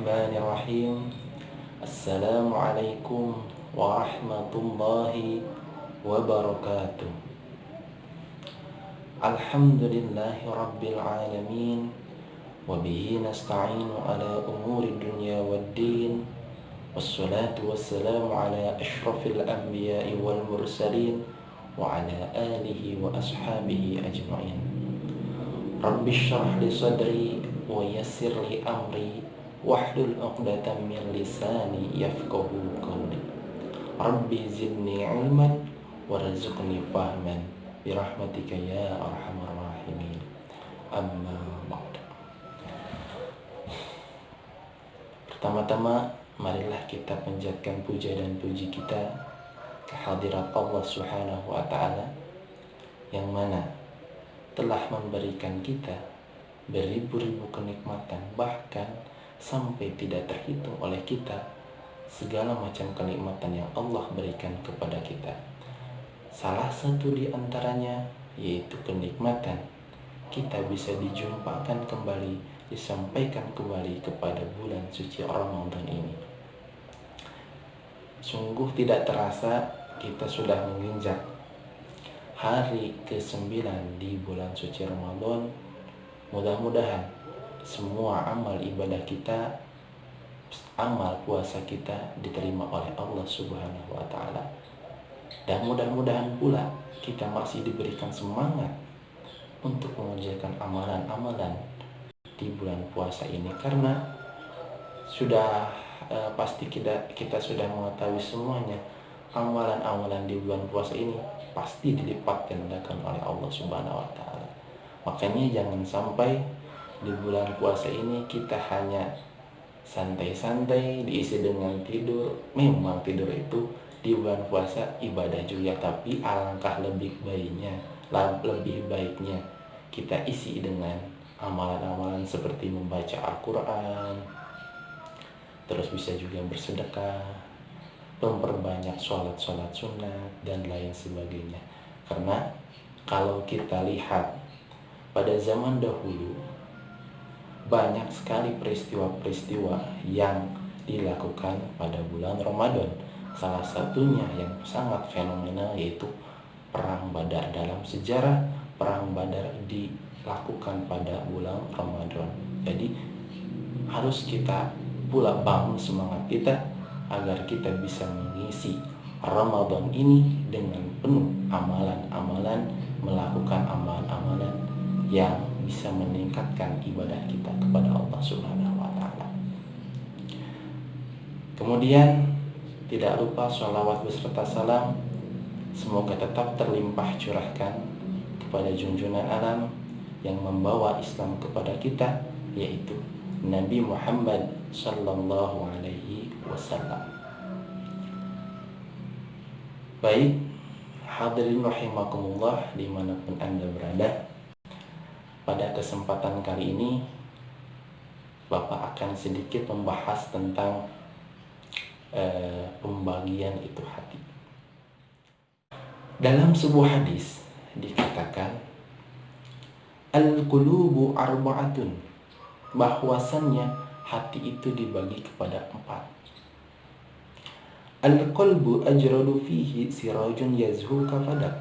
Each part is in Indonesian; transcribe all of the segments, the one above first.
Bismillahirrahmanirrahim. Assalamualaikum warahmatullahi wabarakatuh. Alhamdulillahi rabbil alamin. Wabihi nasta'inu ala umuri dunya waddin. Wassalatu wassalamu ala ashrafil anbiya'i wal mursalin wa ala alihi wa ashabihi ajma'in. Rabbi syrah li sadri wa yassir li amri wahlul 'uqdatam min lisani yafqahu qawli. Rabbi zidni ilman warzuqni fahman birahmatika ya arhamar rahimin. Amma ba'd. Pertama-tama marilah kita panjatkan puja dan puji kita kehadirat Allah Subhanahu wa taala yang mana telah memberikan kita beribu-ribu kenikmatan, bahkan sampai tidak terhitung oleh kita segala macam kenikmatan yang Allah berikan kepada kita. Salah satu di antaranya yaitu kenikmatan kita bisa dijumpakan kembali, disampaikan kembali kepada bulan suci Ramadan ini. Sungguh tidak terasa kita sudah menginjak hari ke-9 di bulan suci Ramadan. Mudah-mudahan semua amal ibadah kita, amal puasa kita diterima oleh Allah Subhanahu wa taala. Dan mudah-mudahan pula kita masih diberikan semangat untuk mengerjakan amalan-amalan di bulan puasa ini, karena sudah pasti kita sudah mengetahui semuanya amalan-amalan di bulan puasa ini pasti dilipat gandakan oleh Allah Subhanahu wa taala. Makanya jangan sampai di bulan puasa ini kita hanya santai-santai diisi dengan tidur. Memang tidur itu di bulan puasa ibadah juga, tapi alangkah lebih baiknya kita isi dengan amalan-amalan seperti membaca Al-Quran, terus bisa juga bersedekah, memperbanyak sholat sunat dan lain sebagainya. Karena kalau kita lihat pada zaman dahulu banyak sekali peristiwa-peristiwa yang dilakukan pada bulan Ramadan. Salah satunya yang sangat fenomenal yaitu Perang Badar. Dalam sejarah Perang Badar dilakukan pada bulan Ramadan. Jadi harus kita pula bangun semangat kita agar kita bisa mengisi Ramadan ini dengan penuh amalan-amalan, melakukan amalan-amalan yang bisa meningkatkan ibadah kita kepada Allah Subhanahu wa taala. Kemudian tidak lupa sholawat beserta salam semoga tetap terlimpah curahkan kepada junjungan alam yang membawa Islam kepada kita, yaitu Nabi Muhammad sallallahu alaihi wasallam. Baik, hadirin rahimakumullah dimanapun Anda berada, pada kesempatan kali ini Bapak akan sedikit membahas tentang pembagian itu hati. Dalam sebuah hadis dikatakan al-qulubu arba'atun, bahwasannya hati itu dibagi kepada 4. Al-qalbu ajradu fihi sirajun yazhu kafadak.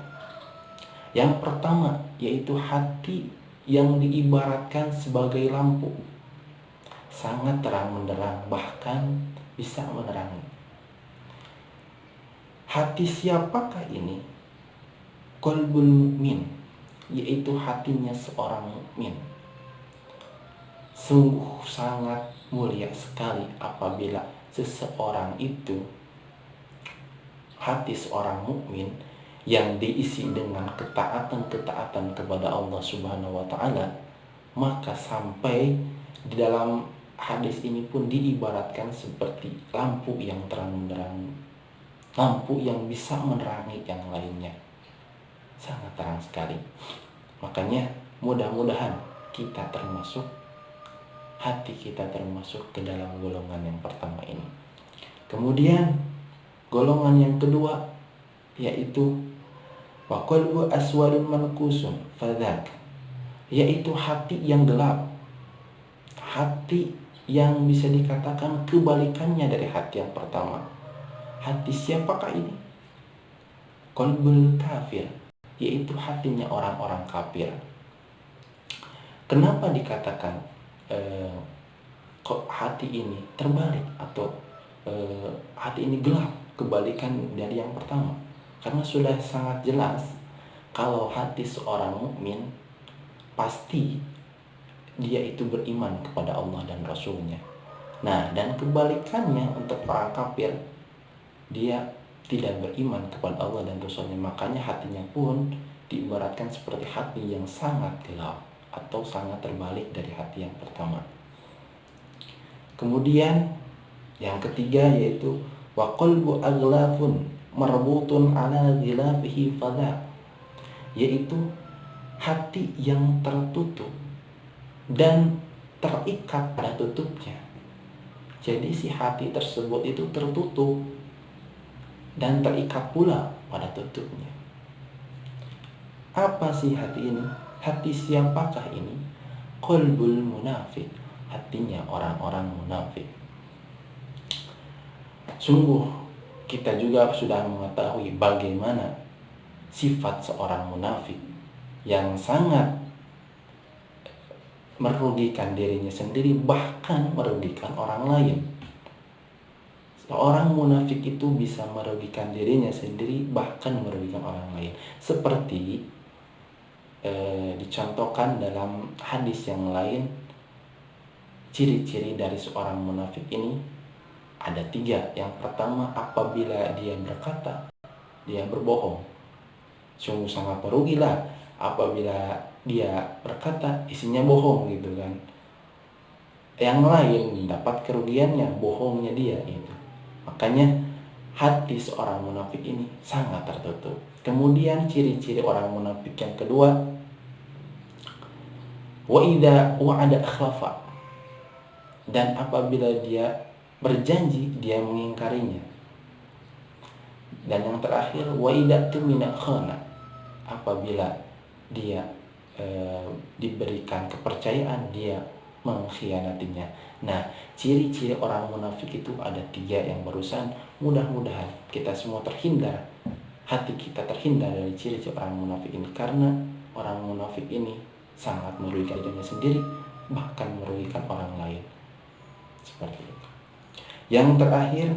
Yang pertama yaitu hati yang diibaratkan sebagai lampu, sangat terang benderang, bahkan bisa menerangi. Hati siapakah ini? Qalbul mu'min, yaitu hatinya seorang mukmin. Sungguh sangat mulia sekali apabila seseorang itu, hati seorang mukmin yang diisi dengan ketaatan-ketaatan kepada Allah Subhanahu wa taala, maka sampai di dalam hadis ini pun diibaratkan seperti lampu yang terang benderang, lampu yang bisa menerangi yang lainnya. Sangat terang sekali. Makanya mudah-mudahan kita termasuk, hati kita termasuk ke dalam golongan yang pertama ini. Kemudian golongan yang kedua yaitu wa qalbu aswadun mankusun fadak, yaitu hati yang gelap, hati yang bisa dikatakan kebalikannya dari hati yang pertama. Hati siapakah ini? Qalbul kafir, yaitu hatinya orang-orang kafir. Kenapa dikatakan kok hati ini terbalik atau hati ini gelap, kebalikan dari yang pertama? Karena sudah sangat jelas kalau hati seorang mukmin pasti dia itu beriman kepada Allah dan Rasulnya. Nah, dan kebalikannya untuk orang kafir, dia tidak beriman kepada Allah dan Rasulnya. Makanya hatinya pun diibaratkan seperti hati yang sangat gelap atau sangat terbalik dari hati yang pertama. Kemudian yang ketiga yaitu wa qalbu aghlafun marbutun ala ghilafihi fadha, yaitu hati yang tertutup dan terikat pada tutupnya. Jadi si hati tersebut itu tertutup dan terikat pula pada tutupnya. Apa sih hati ini? Hati siapakah ini? Qalbul munafik, hatinya orang-orang munafik. Sungguh kita juga sudah mengetahui bagaimana sifat seorang munafik yang sangat merugikan dirinya sendiri, bahkan merugikan orang lain. Seorang munafik itu bisa merugikan dirinya sendiri, bahkan merugikan orang lain. Seperti dicontohkan dalam hadis yang lain, ciri-ciri dari seorang munafik ini ada 3. Yang pertama, apabila dia berkata, dia berbohong. Sungguh sangat merugilah apabila dia berkata isinya bohong gitu kan. Yang lain dapat kerugiannya, bohongnya dia itu. Makanya hati seorang munafik ini sangat tertutup. Kemudian ciri-ciri orang munafik yang kedua, wa idza wa'ada akhlafa, dan apabila dia berjanji dia mengingkarinya. Dan yang terakhir, wa idza tumina khana, apabila dia diberikan kepercayaan dia mengkhianatinya. Nah, ciri-ciri orang munafik itu ada 3 yang barusan. Mudah-mudahan kita semua terhindar, hati kita terhindar dari ciri-ciri orang munafik ini, karena orang munafik ini sangat merugikan dirinya sendiri, bahkan merugikan orang lain. Seperti itu. Yang terakhir,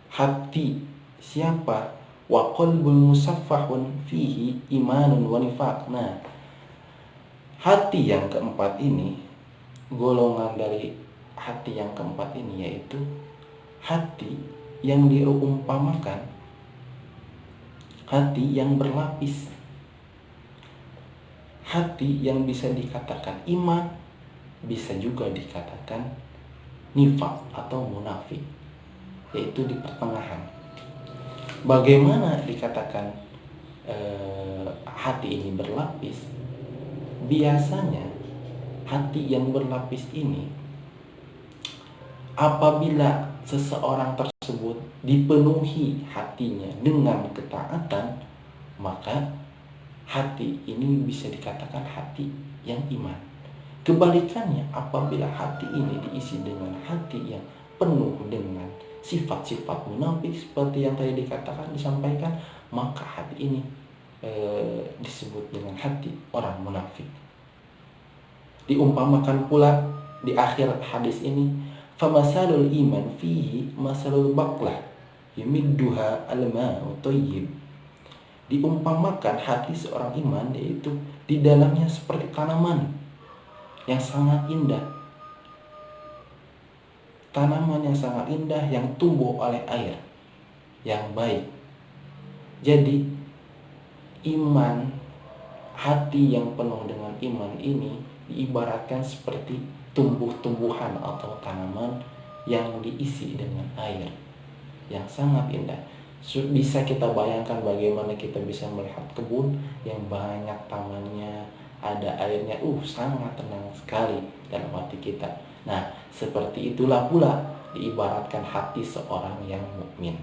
hati siapa? Wa qalbul musaffahun fihi imanun wa nifaq. Nah, hati yang keempat ini, golongan dari hati yang keempat ini yaitu hati yang diumpamakan hati yang berlapis. Hati yang bisa dikatakan iman, bisa juga dikatakan nifaq atau munafik, yaitu di pertengahan. Bagaimana dikatakan hati ini berlapis? Biasanya hati yang berlapis ini, apabila seseorang tersebut dipenuhi hatinya dengan ketaatan, maka hati ini bisa dikatakan hati yang iman. Kebalikannya, apabila hati ini diisi dengan hati yang penuh dengan sifat-sifat munafik seperti yang tadi disampaikan, maka hati ini disebut dengan hati orang munafik. Diumpamakan pula di akhir hadis ini, famasalul iman fihi masalul baqlah yamidduha al-ma'u thayyib. Diumpamakan hati seorang iman yaitu di dalamnya seperti tanaman yang sangat indah. Tanaman yang sangat indah yang tumbuh oleh air yang baik. Jadi iman, hati yang penuh dengan iman ini diibaratkan seperti tumbuh-tumbuhan atau tanaman yang diisi dengan air yang sangat indah. Bisa kita bayangkan bagaimana kita bisa melihat kebun yang banyak tamannya, ada airnya, sangat tenang sekali dalam hati kita. Nah, seperti itulah pula diibaratkan hati seorang yang mukmin,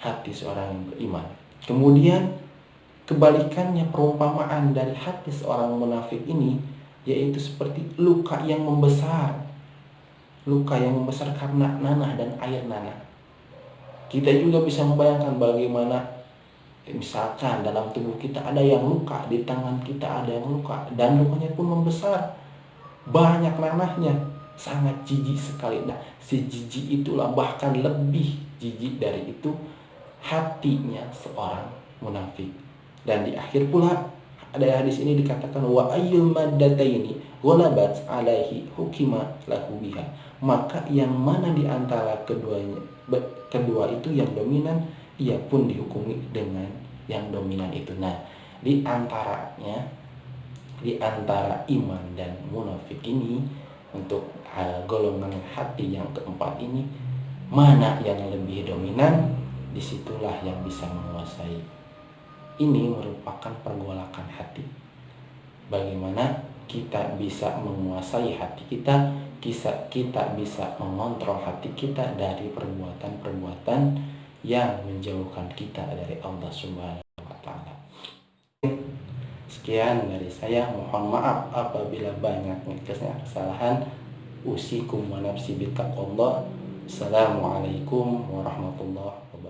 hati seorang yang beriman. Kemudian kebalikannya, perumpamaan dari hati seorang munafik ini yaitu seperti luka yang membesar. luka yang membesar karena nanah dan air nanah. Kita juga bisa membayangkan bagaimana misalkan dalam tubuh kita ada yang luka, di tangan kita ada yang luka, dan lukanya pun membesar, banyak nanahnya, sangat jijik sekali. Nah, si jijik itulah, bahkan lebih jijik dari itu hatinya seorang munafik. Dan di akhir pula ada hadis ini dikatakan wa ayyul maddataini ghalabat alaihi hukima lahu biha. Maka yang mana di antara kedua itu yang dominan, ia pun dihukumi dengan yang dominan itu. Nah, di antara iman dan munafik ini, untuk golongan hati yang keempat ini, mana yang lebih dominan, disitulah yang bisa menguasai. Ini merupakan pergolakan hati. Bagaimana kita bisa menguasai hati kita, kita bisa mengontrol hati kita dari perbuatan-perbuatan yang menjauhkan kita dari Allah Subhanahu wa Ta'ala. Sekian dari saya, mohon maaf apabila banyak kesalahan. Usikum wa nafsi bittaqwallah. Assalamualaikum warahmatullahi wabarakatuh.